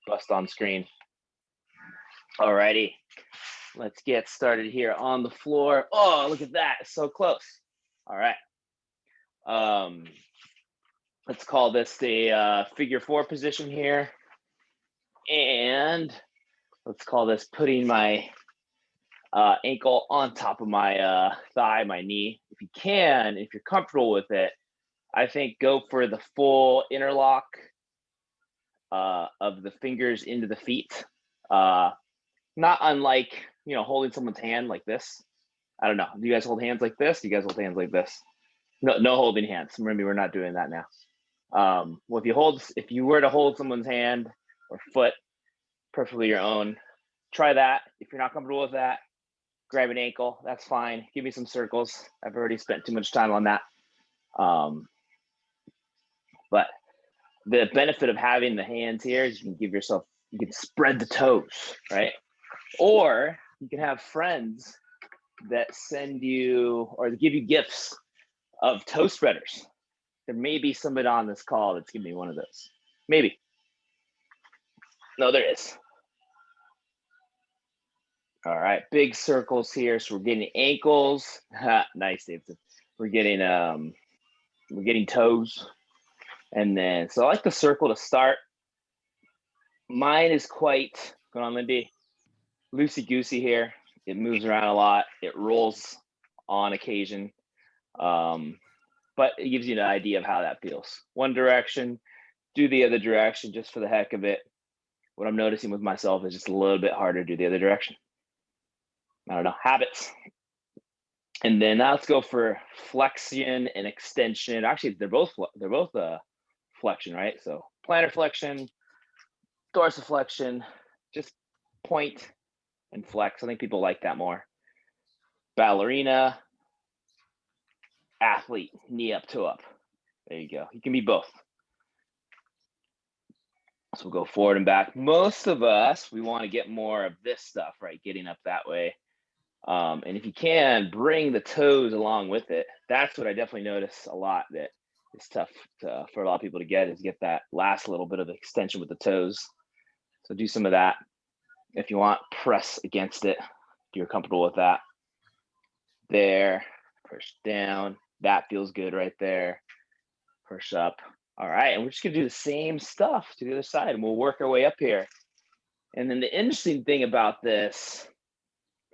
bust on screen. Alrighty, let's get started here on the floor. Oh, look at that, so close. All right. Let's call this the figure 4 position here. And let's call this putting my ankle on top of my thigh, my knee. If you can, if you're comfortable with it, I think go for the full interlock of the fingers into the feet. Not unlike, holding someone's hand like this. I don't know. Do you guys hold hands like this? Do you guys hold hands like this? No holding hands. Remember, we're not doing that now. Well, if you were to hold someone's hand or foot, perfectly your own, try that. If you're not comfortable with that, grab an ankle. That's fine. Give me some circles. I've already spent too much time on that. But the benefit of having the hands here is you can spread the toes, right? Or you can have friends that send you or give you gifts of toe spreaders. There may be somebody on this call that's giving me one of those. Maybe. No, there is. All right, big circles here. So we're getting ankles. Nice, Davidson. We're getting toes. And then, so I like the circle to start. Mine is quite, going on, Lindy, loosey-goosey here. It moves around a lot. It rolls on occasion. But it gives you an idea of how that feels. One direction, do the other direction just for the heck of it. What I'm noticing with myself is just a little bit harder to do the other direction. I don't know, habits. And then now let's go for flexion and extension. Actually, they're both flexion, right? So plantar flexion, dorsiflexion, just point and flex. I think people like that more. Ballerina, athlete, knee up, toe up. There you go. You can be both. So we'll go forward and back. Most of us, we want to get more of this stuff, right? Getting up that way. And if you can, bring the toes along with it. That's what I definitely notice a lot that is tough for a lot of people to get that last little bit of extension with the toes. So do some of that. If you want, press against it. If you're comfortable with that. There, push down. That feels good right there. Push up. All right, and we're just gonna do the same stuff to the other side, and we'll work our way up here. And then the interesting thing about this,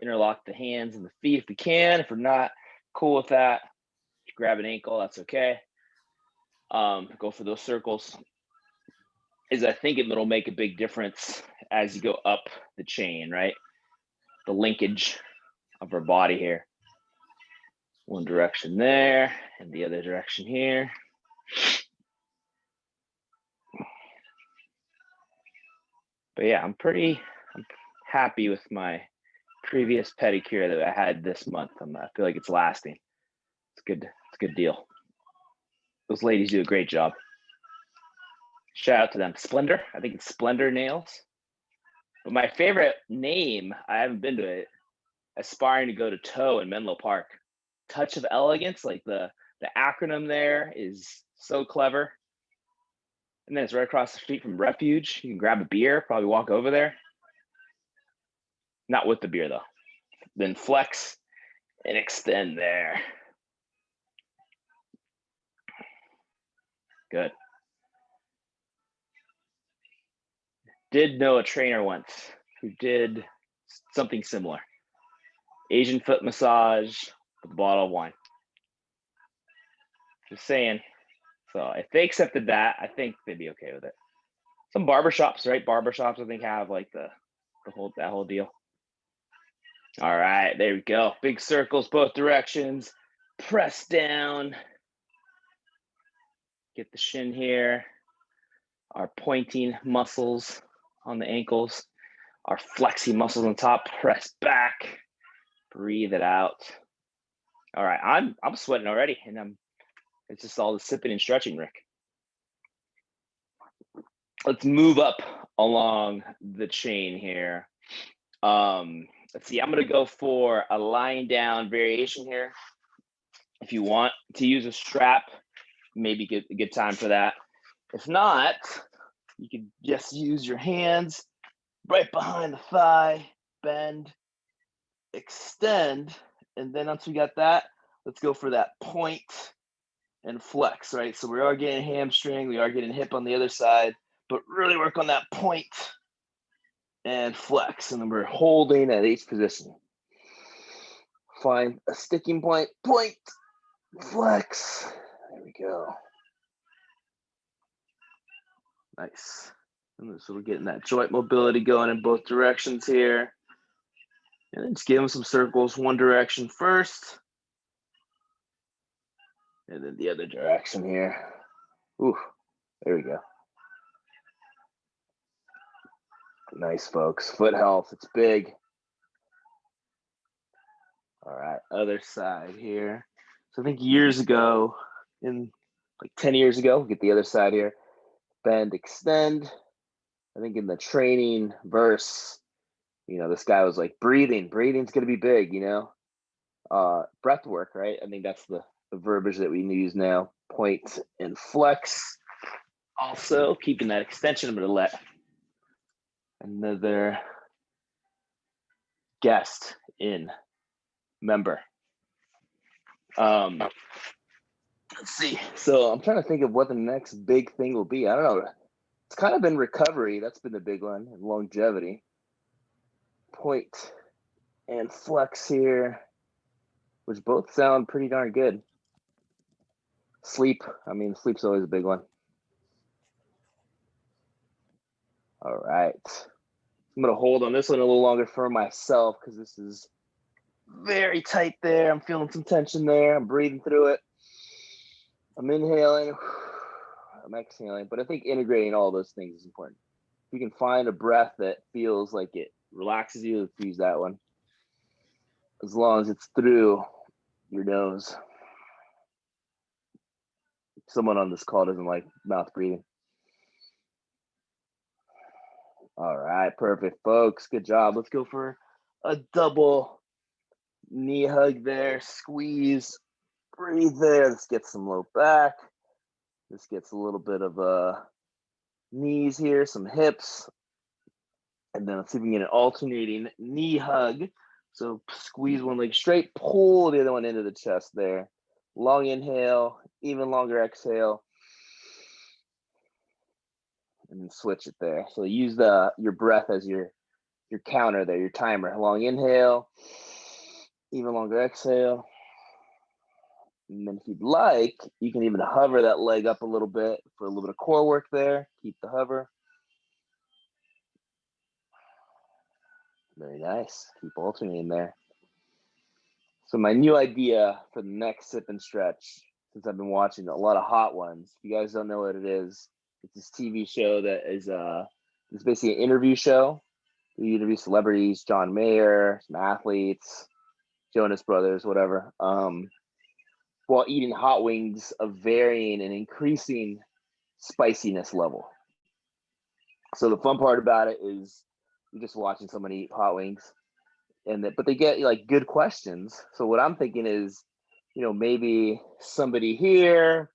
interlock the hands and the feet if we can. If we're not cool with that, grab an ankle, that's okay. Go for those circles. I think it'll make a big difference as you go up the chain, right? The linkage of our body here. One direction there, and the other direction here. But yeah, I'm happy with my previous pedicure that I had this month. I feel like it's lasting. It's good. It's a good deal. Those ladies do a great job. Shout out to them. Splendor. I think it's Splendor Nails. But my favorite name, I haven't been to it, aspiring to go to toe in Menlo Park. Touch of Elegance, like the acronym there is so clever. And then it's right across the street from Refuge. You can grab a beer, probably walk over there. Not with the beer though. Then flex and extend there. Good. Did know a trainer once who did something similar. Asian foot massage with a bottle of wine. Just saying. So if they accepted that, I think they'd be okay with it. Some barbershops, right? Barbershops, I think, have like that whole deal. All right, there we go. Big circles both directions. Press down. Get the shin here. Our pointing muscles on the ankles. Our flexi muscles on top. Press back. Breathe it out. All right, I'm sweating already, and it's just all the sipping and stretching, Rick. Let's move up along the chain here. Let's see, I'm gonna go for a lying down variation here. If you want to use a strap, maybe a good time for that. If not, You can just use your hands right behind the thigh, bend, extend, and then once we got that, let's go for that point and flex, right? So we are getting hamstring, we are getting hip on the other side, but really work on that point and flex. And then we're holding at each position. Find a sticking point, point, flex. There we go. Nice. And so we're getting that joint mobility going in both directions here. And then just give them some circles, one direction first. And then the other direction here. Ooh, there we go. Nice, folks. Foot health, it's big. All right, other side here. So I think years ago, in like 10 years ago, get the other side here. Bend, extend. I think in the training verse, you know, this guy was like, breathing's going to be big, you know. Breath work, right? I think that's the verbiage that we use now. Point and flex. Also, keeping that extension. I'm going to let another guest in, member. Let's see. So I'm trying to think of what the next big thing will be. I don't know. It's kind of been recovery. That's been the big one, and longevity. Point and flex here, which both sound pretty darn good. Sleep. I mean, sleep's always a big one. All right. I'm going to hold on this one a little longer for myself because this is very tight there. I'm feeling some tension there. I'm breathing through it. I'm inhaling. I'm exhaling. But I think integrating all those things is important. If you can find a breath that feels like it relaxes you, let's use that one. As long as it's through your nose. Someone on this call doesn't like mouth breathing. All right, perfect, folks. Good job. Let's go for a double knee hug there. Squeeze, breathe there. Let's get some low back. This gets a little bit of knees here, some hips. And then let's see if we can get an alternating knee hug. So squeeze one leg straight, pull the other one into the chest there. Long inhale, even longer exhale. And then switch it there. So use your breath as your counter there, your timer. Long inhale, even longer exhale. And then if you'd like, you can even hover that leg up a little bit for a little bit of core work there. Keep the hover. Very nice. Keep alternating there. So my new idea for the next sip and stretch, since I've been watching a lot of Hot Ones, if you guys don't know what it is, it's this TV show that is it's basically an interview show. You interview celebrities, John Mayer, some athletes, Jonas Brothers, whatever, while eating hot wings of varying and increasing spiciness level. So the fun part about it is you're just watching someone eat hot wings, but they get like good questions. So what I'm thinking is, you know, maybe somebody here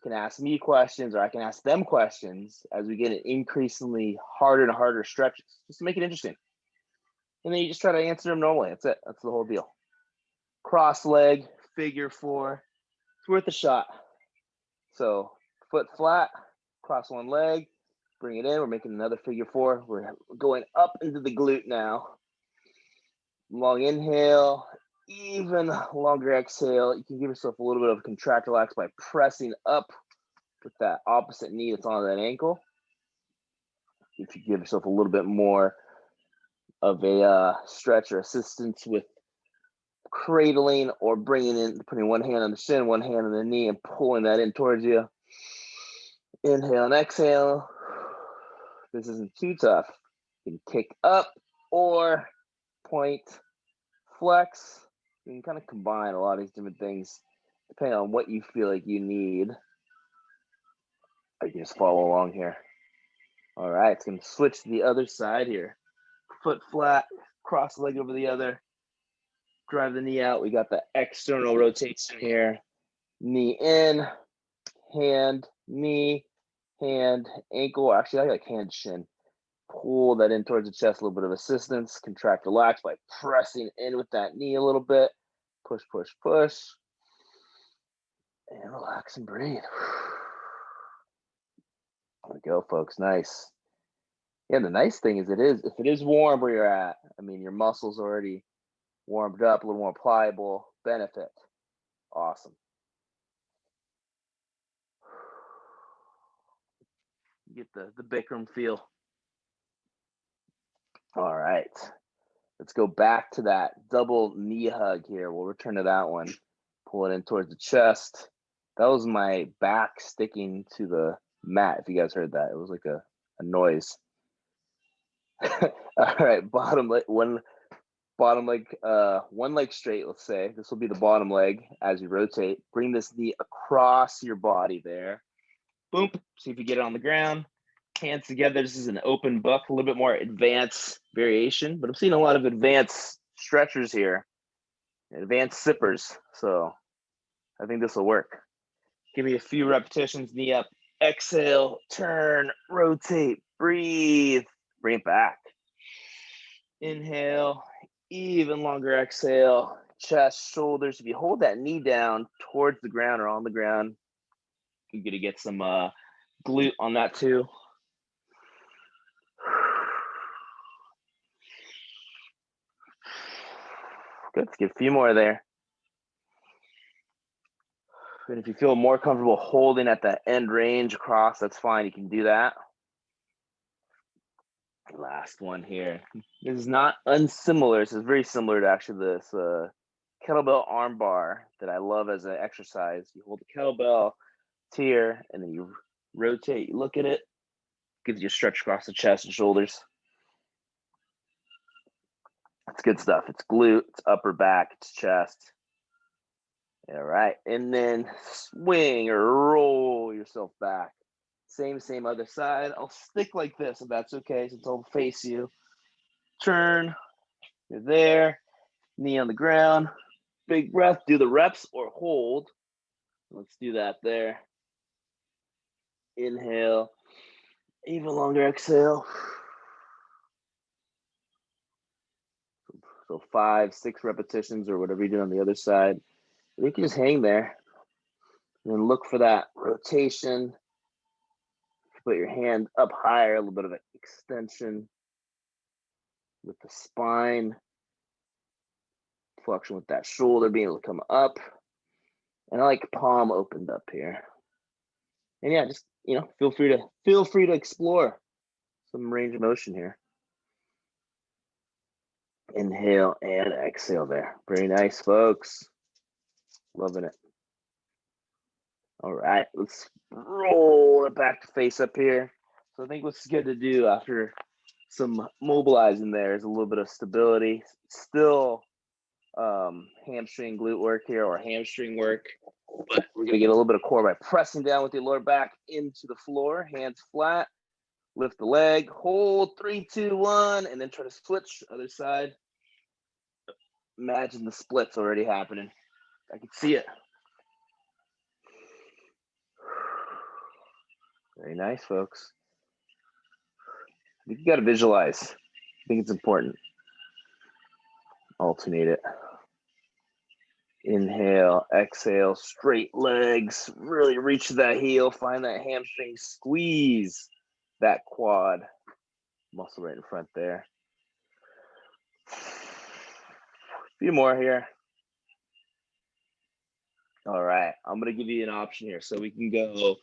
can ask me questions, or I can ask them questions as we get an increasingly harder and harder stretches, just to make it interesting. And then you just try to answer them normally. That's it. That's the whole deal. Cross leg, figure four. It's worth a shot. So foot flat, cross one leg, bring it in. We're making another figure four. We're going up into the glute now. Long inhale, even longer exhale. You can give yourself a little bit of contract relax by pressing up with that opposite knee that's on that ankle. If you give yourself a little bit more of a stretch or assistance with cradling or bringing in, putting one hand on the shin, one hand on the knee, and pulling that in towards you. Inhale and exhale. This isn't too tough. You can kick up or point, flex. You can kind of combine a lot of these different things depending on what you feel like you need. I can just follow along here. All right, it's going to switch to the other side here. Foot flat, cross the leg over the other. Drive the knee out. We got the external rotation here. Knee in, hand, knee, hand, ankle. Actually, I like hand, shin. Pull that in towards the chest, a little bit of assistance. Contract, relax by pressing in with that knee a little bit. Push, push, push. And relax and breathe. There we go, folks. Nice. Yeah, the nice thing is if it is warm where you're at, I mean, your muscles already warmed up, a little more pliable, benefit. Awesome. Get the Bikram feel. All right. Let's go back to that double knee hug here. We'll return to that one. Pull it in towards the chest. That was my back sticking to the mat, if you guys heard that. It was like a noise. All right, one leg straight, let's say. This will be the bottom leg as you rotate. Bring this knee across your body there. Boom. See if you get it on the ground. Hands together. This is an open book, a little bit more advanced variation, but I'm seeing a lot of advanced stretchers here, advanced sippers. So I think this will work. Give me a few repetitions, knee up, exhale, turn, rotate, breathe, bring it back. Inhale, even longer exhale, chest, shoulders. If you hold that knee down towards the ground or on the ground, you're gonna get some glute on that too. Good, let's get a few more there. And if you feel more comfortable holding at the end range across, that's fine. You can do that. Last one here. This is not unsimilar. This is very similar to actually this kettlebell arm bar that I love as an exercise. You hold the kettlebell here, and then you rotate. You look at it. Gives you a stretch across the chest and shoulders. It's good stuff. It's glute, it's upper back, it's chest. All right, and then swing or roll yourself back. Same other side. I'll stick like this if that's okay, since I'll face you. Turn, you're there, knee on the ground. Big breath, do the reps or hold. Let's do that there. Inhale, even longer exhale. So 5, 6 repetitions or whatever you do on the other side. You can just hang there and then look for that rotation. Put your hand up higher, a little bit of an extension with the spine. Flexion with that shoulder being able to come up. And I like palm opened up here. And yeah, just, feel free to explore some range of motion here. Inhale and exhale there. Very nice, folks. Loving it. All right, let's roll it back to face up here. So I think what's good to do after some mobilizing there is a little bit of stability. Still hamstring glute work here or hamstring work, but we're gonna get a little bit of core by pressing down with your lower back into the floor, hands flat, lift the leg, hold 3, 2, 1, and then try to switch other side. Imagine the splits already happening. I can see it. Very nice, folks. You got to visualize. I think it's important. Alternate it. Inhale, exhale, straight legs. Really reach that heel. Find that hamstring. Squeeze that quad muscle right in front there. A few more here. All right, I'm going to give you an option here. So we can go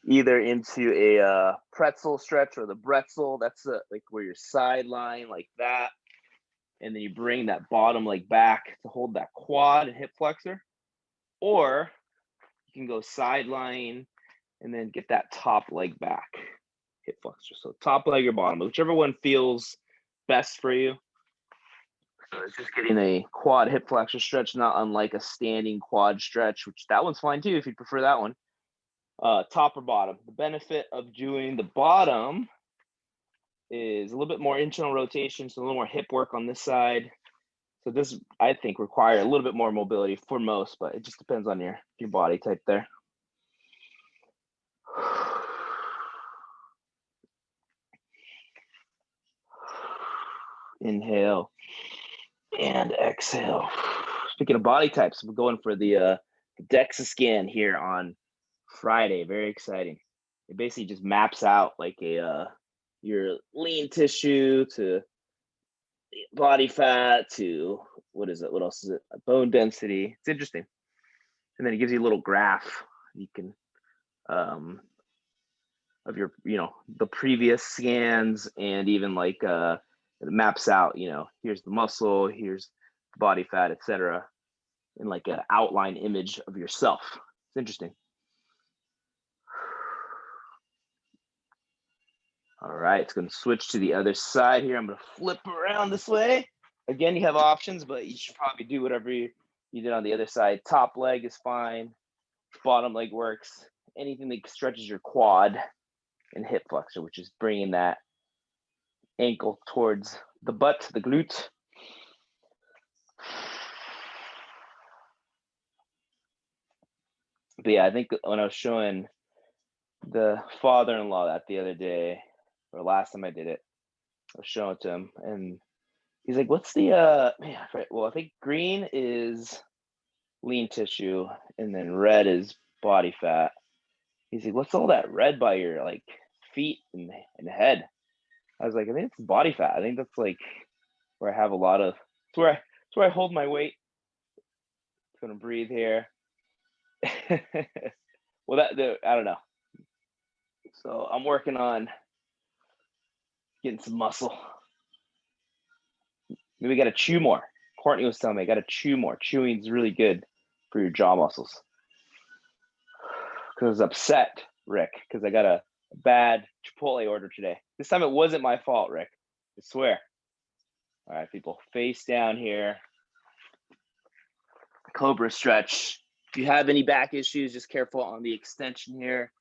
either into a pretzel stretch or the bretzel. That's like where you're sideline like that. And then you bring that bottom leg back to hold that quad and hip flexor. Or you can go sideline and then get that top leg back, hip flexor. So top leg or bottom, whichever one feels best for you. So it's just getting a quad hip flexor stretch, not unlike a standing quad stretch, which that one's fine too if you prefer that one. Top or bottom. The benefit of doing the bottom is a little bit more internal rotation, so a little more hip work on this side. So this, I think, require a little bit more mobility for most, but it just depends on your body type there. Inhale and exhale. Speaking of body types, we're going for the DEXA scan here on Friday. Very exciting. It basically just maps out like your lean tissue to body fat to what is it? What else is it? Bone density. It's interesting. And then it gives you a little graph you can of your, the previous scans, and even like it maps out, here's the muscle, here's the body fat, etc., in like an outline image of yourself. It's interesting. All right, it's going to switch to the other side here. I'm going to flip around this way. Again, you have options, but you should probably do whatever you did on the other side. Top leg is fine. Bottom leg works. Anything that stretches your quad and hip flexor, which is bringing that ankle towards the butt, the glute. But yeah, I think when I was showing the father-in-law that the other day, or last time I did it, I was showing it to him, and he's like, what's the, well, I think green is lean tissue, and then red is body fat. He's like, what's all that red by your like feet and head? I was like, I think it's body fat. I think that's like where I have a lot of, it's where I hold my weight. I'm gonna breathe here. Well, I don't know. So I'm working on getting some muscle. Maybe we got to chew more. Courtney was telling me I got to chew more. Chewing is really good for your jaw muscles. Because I was upset, Rick, because I got a bad Chipotle order today. This time it wasn't my fault, Rick. I swear. All right, people, face down here. Cobra stretch. If you have any back issues, just careful on the extension here.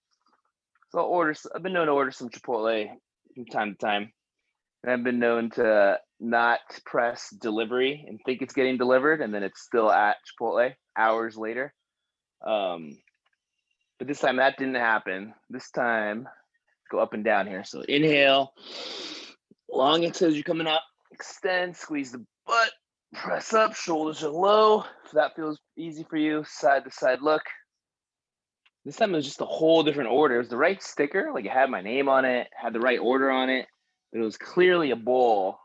So I've been known to order some Chipotle from time to time. And I've been known to not press delivery and think it's getting delivered, and then it's still at Chipotle hours later. But this time that didn't happen. This time, go up and down here. So inhale, long exhale as you're coming up. Extend, squeeze the butt, press up, shoulders are low. If that feels easy for you, side to side look. This time it was just a whole different order. It was the right sticker, like it had my name on it, had the right order on it. But it was clearly a bowl,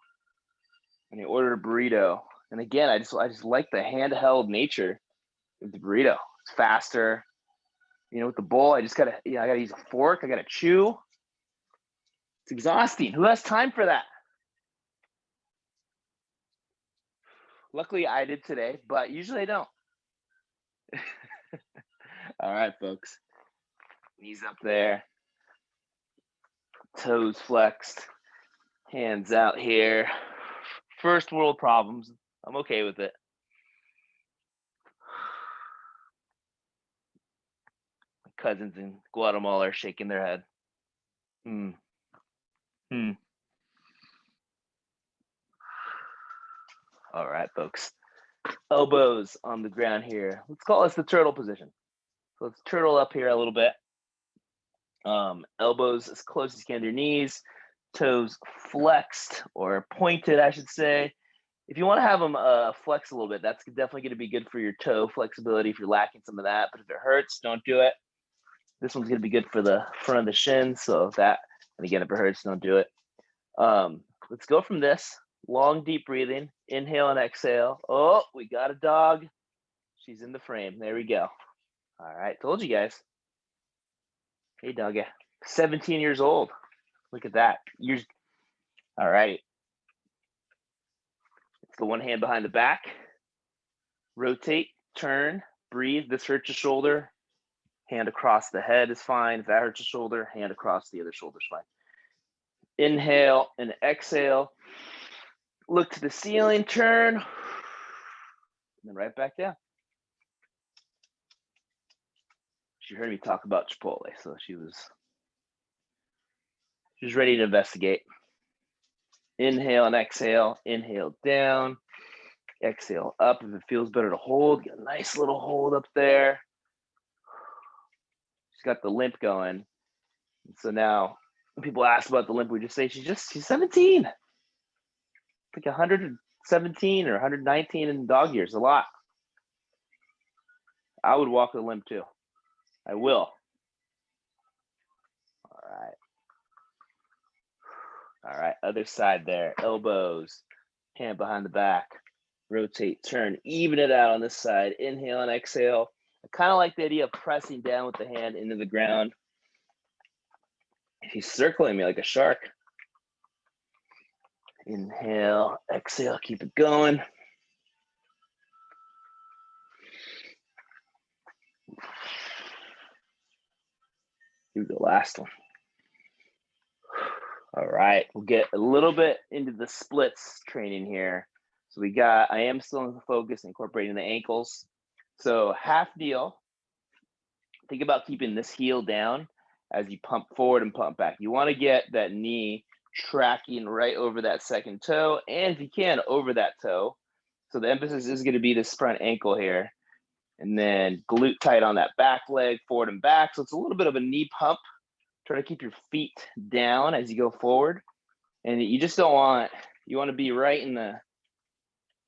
and he ordered a burrito. And again, I just like the handheld nature of the burrito. It's faster. With the bowl, I gotta use a fork. I gotta chew. It's exhausting. Who has time for that? Luckily, I did today, but usually I don't. All right, folks. Knees up there. Toes flexed. Hands out here. First world problems. I'm okay with it. My cousins in Guatemala are shaking their head. All right, folks. Elbows on the ground here. Let's call this the turtle position. So let's turtle up here a little bit. Elbows as close as you can to your knees. Toes flexed or pointed, I should say. If you want to have them flex a little bit, that's definitely going to be good for your toe flexibility if you're lacking some of that. But if it hurts, don't do it. This one's going to be good for the front of the shin. So and again, if it hurts, don't do it. Let's go from this. Long, deep breathing. Inhale and exhale. Oh, we got a dog. She's in the frame. There we go. All right. Told you guys. Hey, doggy. 17 years old. Look at that. All right. It's the one hand behind the back. Rotate, turn, breathe. This hurts your shoulder. Hand across the head is fine. If that hurts your shoulder, hand across the other shoulder is fine. Inhale and exhale. Look to the ceiling, turn, and then right back down. She heard me talk about Chipotle, so she was ready to investigate. Inhale and exhale. Inhale down. Exhale up. If it feels better to hold, get a nice little hold up there. She's got the limp going. So now when people ask about the limp, we just say she's 17. like 117 or 119 in dog years, a lot. I would walk the limb too. I will. All right, other side there. Elbows, hand behind the back. Rotate, turn, even it out on this side. Inhale and exhale. I kind of like the idea of pressing down with the hand into the ground. He's circling me like a shark. Inhale, exhale, keep it going. Do the last one. All right, we'll get a little bit into the splits training here. So I am still in the focus, incorporating the ankles. So half kneel. Think about keeping this heel down as you pump forward and pump back. You want to get that knee tracking right over that second toe, and if you can, over that toe. So the emphasis is going to be this front ankle here. And then glute tight on that back leg, forward and back. So it's a little bit of a knee pump. Try to keep your feet down as you go forward. And you just don't want, you want to be right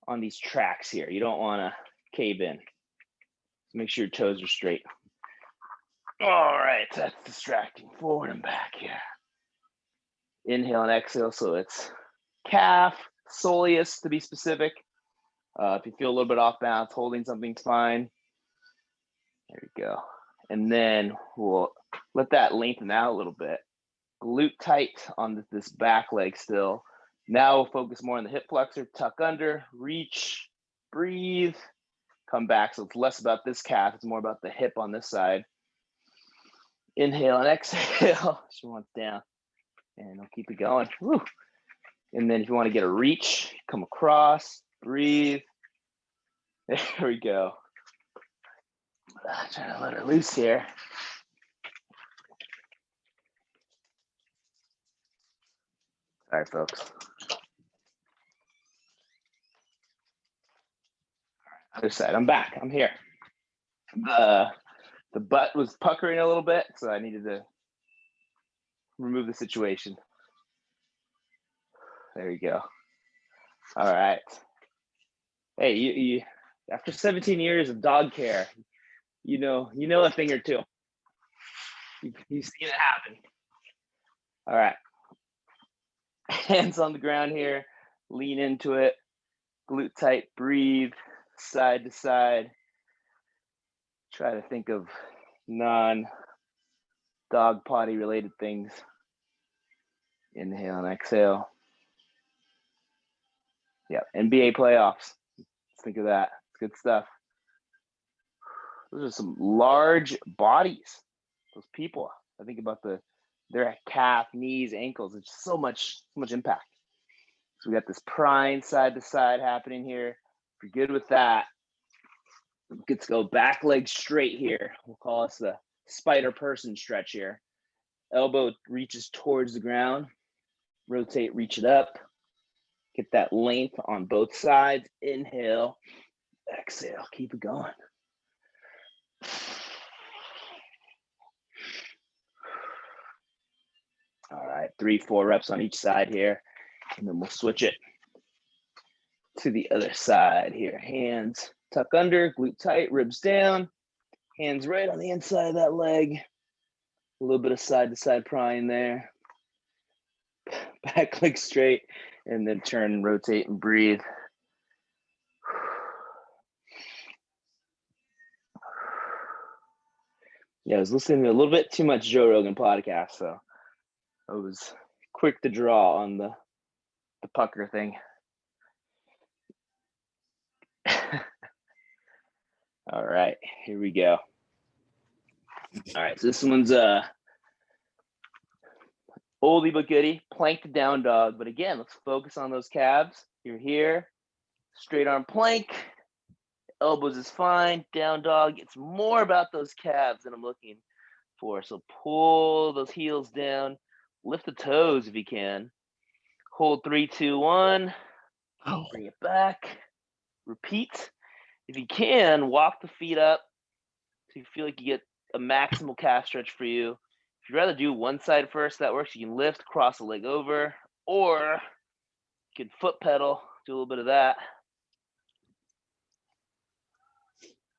on these tracks here. You don't want to cave in. So make sure your toes are straight. All right, that's distracting. Forward and back here. Inhale and exhale. So it's calf, soleus to be specific. If you feel a little bit off balance, holding something's fine. There we go. And then we'll let that lengthen out a little bit. Glute tight on this back leg still. Now we'll focus more on the hip flexor, tuck under, reach, breathe, come back. So it's less about this calf, it's more about the hip on this side. Inhale and exhale. She wants down. And I'll keep it going. Woo. And then if you want to get a reach, come across, breathe. There we go. Trying to let her loose here. All right, folks. Other side, I'm back, I'm here. The butt was puckering a little bit, so I needed to remove the situation. There you go. All right. Hey, you after 17 years of dog care, you know a thing or two. You've seen it happen. All right. Hands on the ground here, lean into it, glute tight, breathe, side to side. Try to think of non-dog potty related things. Inhale and exhale. Yeah, NBA playoffs. Let's think of that. It's good stuff. Those are some large bodies. Those people. I think about their calf, knees, ankles. It's so much impact. So we got this prine side to side happening here. If you're good with that, let's go back leg straight here. We'll call this the spider person stretch here. Elbow reaches towards the ground. Rotate, reach it up. Get that length on both sides. Inhale, exhale, keep it going. All right, 3-4 reps on each side here. And then we'll switch it to the other side here. Hands tuck under, glute tight, ribs down. Hands right on the inside of that leg. A little bit of side to side prying there. Back leg straight, and then turn and rotate and breathe. Yeah, I was listening to a little bit too much Joe Rogan podcast, so I was quick to draw on the pucker thing. All right, here we go. All right, so this one's oldie but goodie, plank to down dog. But again, let's focus on those calves. You're here, straight arm plank. Elbows is fine. Down dog, it's more about those calves that I'm looking for. So pull those heels down, lift the toes if you can. Hold 3, 2, 1. Bring it back. Repeat. If you can, walk the feet up so you feel like you get a maximal calf stretch for you. If you'd rather do one side first, that works. You can lift, cross the leg over, or Can foot pedal, do a little bit of that.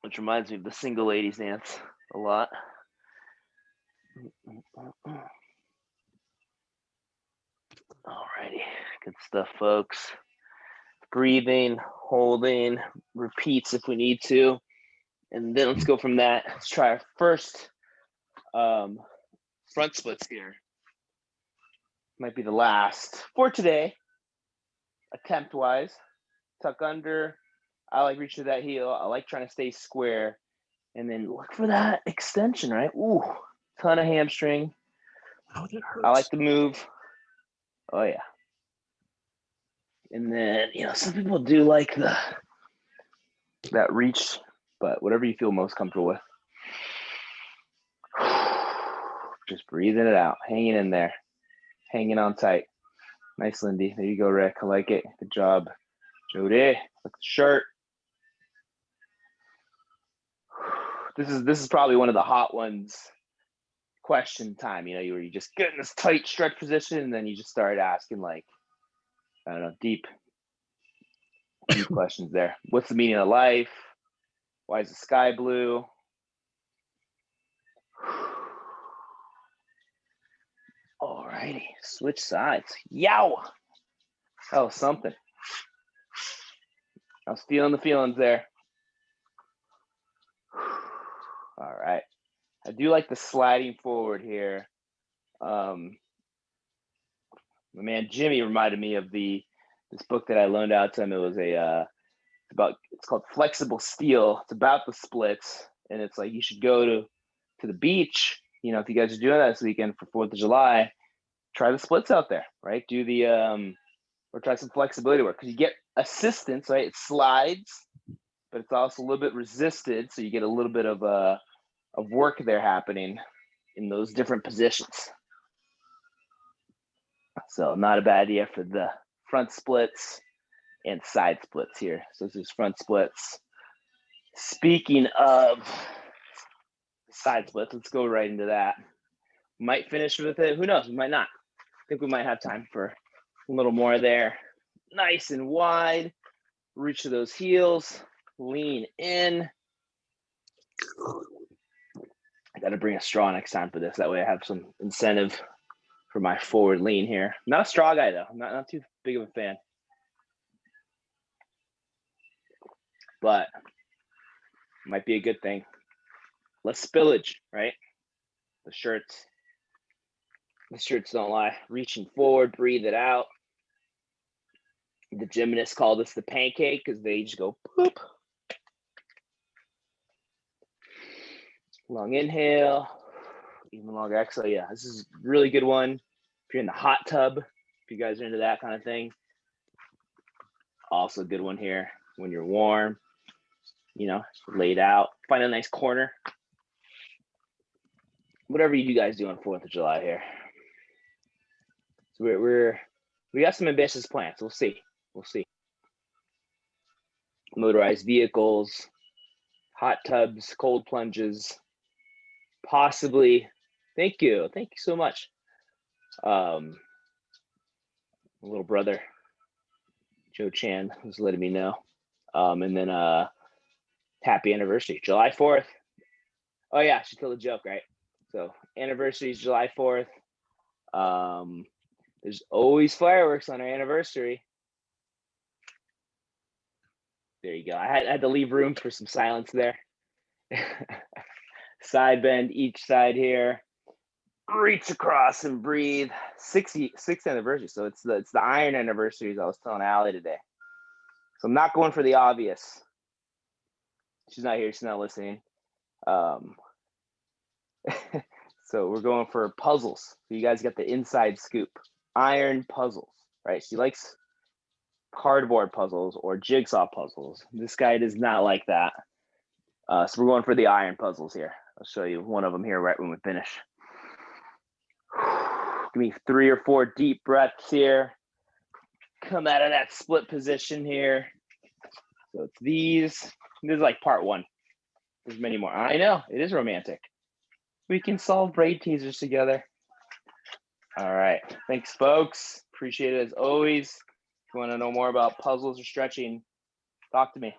Which reminds me of the single ladies dance a lot. Alrighty, good stuff, folks. Breathing, holding, repeats if we need to. And then let's go from that. Let's try our first front splits here. Might be the last for today. Attempt wise, tuck under. I like reaching to that heel. I like trying to stay square. And then look for that extension, right? Ooh, ton of hamstring. Oh, that hurts. I like the move. Oh, yeah. And then, some people do like that reach, but whatever you feel most comfortable with. Just breathing it out, hanging in there, hanging on tight. Nice, Lindy. There you go, Rick. I like it. Good job. Jody, like the shirt. This is probably one of the hot ones. Question time, where you just get in this tight stretch position and then you just start asking I don't know, deep questions there. What's the meaning of life? Why is the sky blue? Alrighty, switch sides. Yow! Oh, something. I was feeling the feelings there. All right. I do like the sliding forward here. My man Jimmy reminded me of this book that I loaned out to him. It was it's called Flexible Steel. It's about the splits, and it's like you should go to the beach. If you guys are doing that this weekend for 4th of July, try the splits out there, right? Do the or try some flexibility work because you get assistance, right? It slides, but it's also a little bit resisted, so you get a little bit of work there happening in those different positions. So not a bad idea for the front splits and side splits here. So this is front splits. Speaking of side splits, let's go right into that. Might finish with it. Who knows? We might not. I think we might have time for a little more there. Nice and wide. Reach to those heels. Lean in. I got to bring a straw next time for this. That way I have some incentive for my forward lean here. Not a straw guy, though. I'm not too big of a fan. But might be a good thing. Less spillage, right? The shirts don't lie. Reaching forward, breathe it out. The gymnasts call this the pancake because they just go poop. Long inhale, even longer exhale. Yeah, this is a really good one. If you're in the hot tub, if you guys are into that kind of thing. Also a good one here when you're warm, laid out. Find a nice corner. Whatever you guys do on 4th of July here. So we got some ambitious plans. We'll see. Motorized vehicles, hot tubs, cold plunges, possibly. Thank you so much. Little brother Joe Chan was letting me know. And then happy anniversary, July 4th. Oh yeah, she told a joke, right? So anniversary is July 4th. There's always fireworks on our anniversary. There you go. I had to leave room for some silence there. Side bend each side here. Reach across and breathe. 66th anniversary. So it's the iron anniversaries I was telling Allie today. So I'm not going for the obvious. She's not here. She's not listening. So we're going for puzzles. So you guys got the inside scoop. Iron puzzles, right? She likes cardboard puzzles or jigsaw puzzles. This guy does not like that. So we're going for the iron puzzles here. I'll show you one of them here right when we finish. Give me 3 or 4 deep breaths here. Come out of that split position here. So it's these. This is like part 1. There's many more. I know, it is romantic. We can solve braid teasers together. All right. Thanks, folks. Appreciate it as always. you want to know more about puzzles or stretching, talk to me.